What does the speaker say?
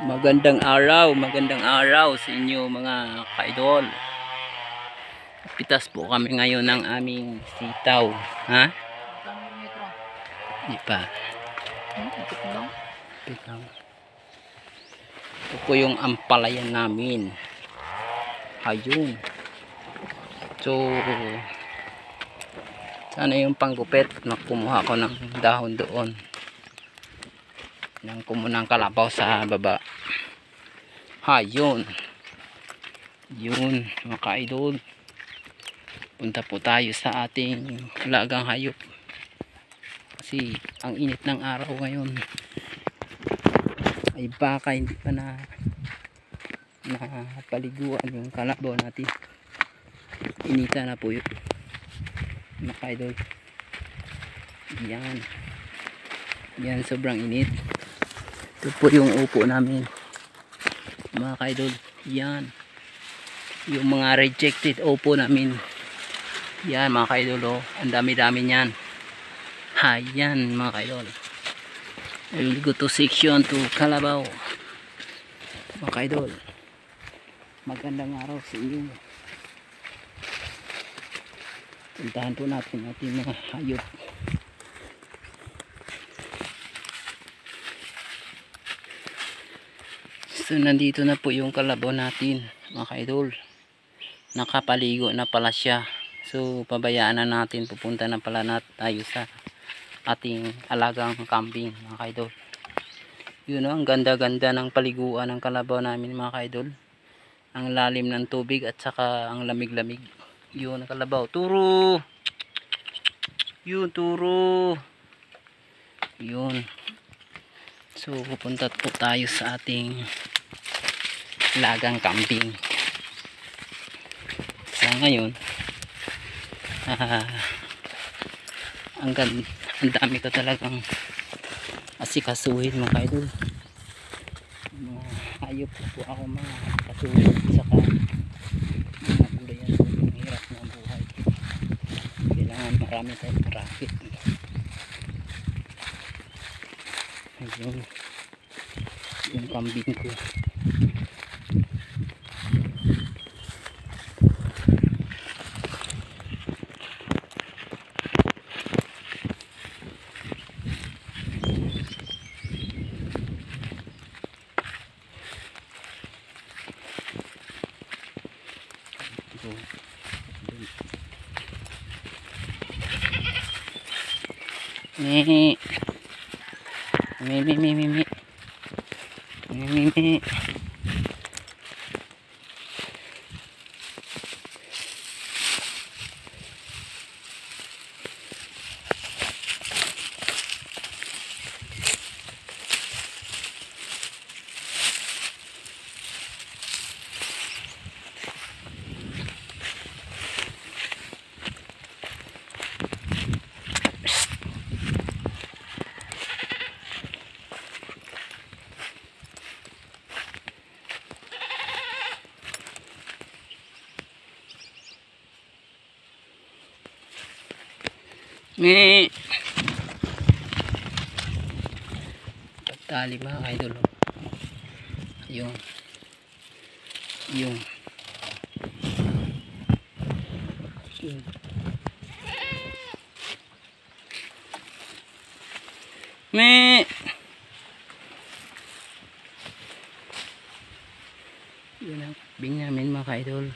Magandang araw sa inyo mga ka-idol. Pitas po kami ngayon ng aming sitaw. Ha? Hindi pa. Ito po yung ampalayan namin. Ayun. So, sana yung panggupit. Kumuha ko ng dahon doon. Nang kumunang kalabaw sa baba. Ayun. Yun mga ka-idol. Punta po tayo sa ating alagang hayop. Kasi ang init ng araw ngayon. Ay baka hindi pa na paliguan yung kalabaw natin. Inita na po yun mga ka-idol. Yan sobrang init. Ito po yung upo namin mga ka-idol. Yan yung mga rejected upo namin. Yan mga ka-idol, ang dami-dami niyan. Yan mga ka-idol. I will go to section to Kalabaw mga ka-idol. Magandang araw sa inyo. Puntahan po natin ating mga hayop. So nandito na po yung kalabaw natin mga ka-idol. Nakapaligo na pala siya. So pabayaan na natin, pupunta na pala tayo sa ating alagang kambing mga ka-idol. Yun ang ganda-ganda ng paliguan ng kalabaw namin mga ka-idol. Ang lalim ng tubig at saka ang lamig-lamig. Yun ang kalabaw. Turo! Yun, turo! Yun. So pupunta po tayo sa ating alagang kambing. So ngayon ang dami ko talagang asikasuhin mga ka-idol. Mga hayop po ako mga kasuhin saka mga gulayan. Ang hirap na buhay, kailangan marami tayong racket. Ayun yung kambing ko. Mi. Pagtali mga ka-idol. Yung yun ang kambing namin mga ka-idol.